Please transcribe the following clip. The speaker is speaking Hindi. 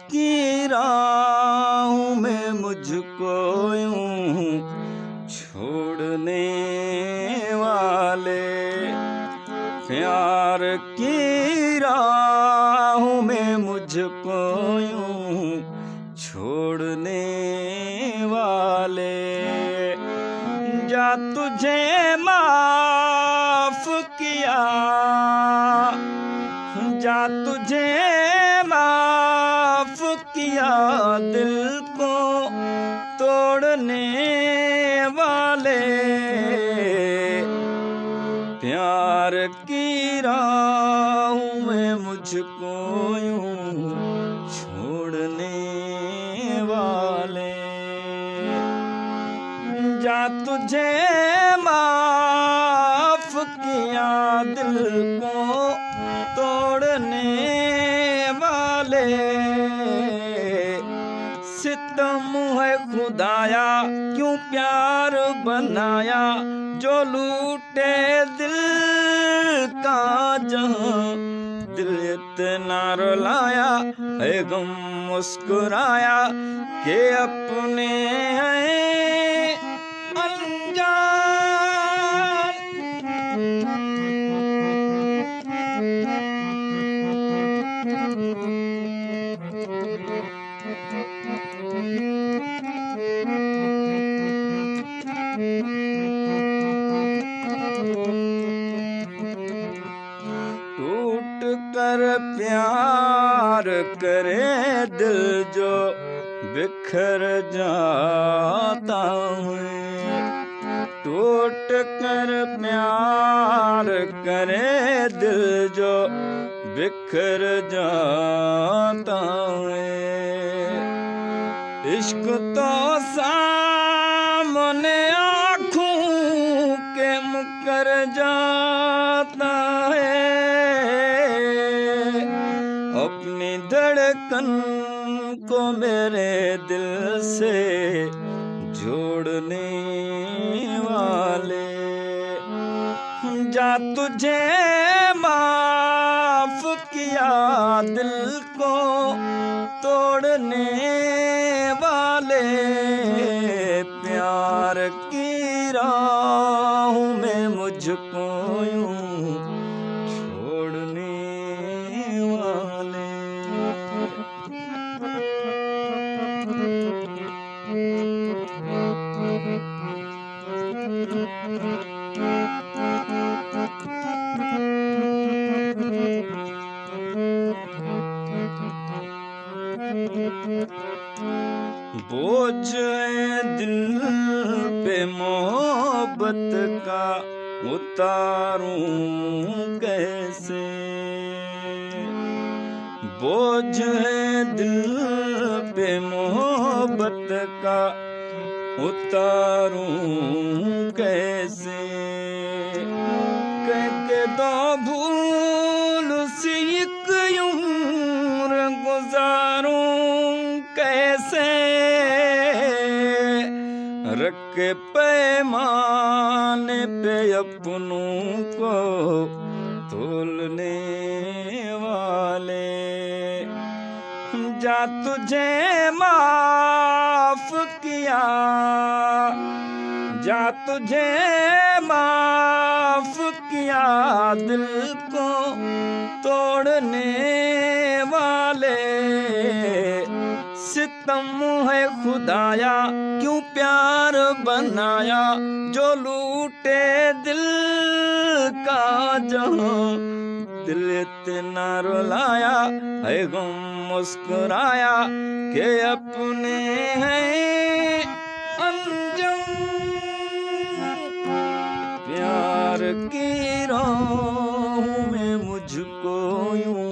की राहों में मुझको यूं छोड़ने वाले, प्यार की राहों में मुझको यूं छोड़ने वाले। जा तुझे माफ किया, जा तुझे माफ किया, दिल को तोड़ने वाले, प्यार की राहों में मुझको यूं छोड़ने वाले। जा तुझे माफ किया, दिल को तोड़ने वाले, सितम है खुदाया क्यों प्यार बनाया, जो लूटे दिल का जहां, दिल इतना रुलाया है गम मुस्कुराया कि अपने हैं अनजान। टूट कर प्यार करे दिल जो बिखर जाता है, टूट कर प्यार करे दिल जो बिखर जाता है। इश्क तो सामने आँखों के मुकर जाता है, अपनी धड़कन को मेरे दिल से जोड़ने वाले। जा तुझे माफ किया, दिल को तोड़ने वाले, प्यार की राहों में मुझको यूं छोड़ने वाले। बोझ है दिल पे मोहब्बत का, उतारूं कैसे, बोझ है दिल पे मोहब्बत का, उतारूं कैसे, कह के दो भूल सी एक उम्र गुजारूं कैसे, रख के पैमाने पे अपनों को तोलने वाले। जा तुझे माफ किया, जा तुझे माफ किया, दिल को तोड़ने वाले, सितम है खुदाया क्यों प्यार बनाया, जो लूटे दिल का जहां, दिल इतना रुलाया है गम मुस्कुराया कि अपने हैं अनजान। प्यार की राहों में मुझको यूं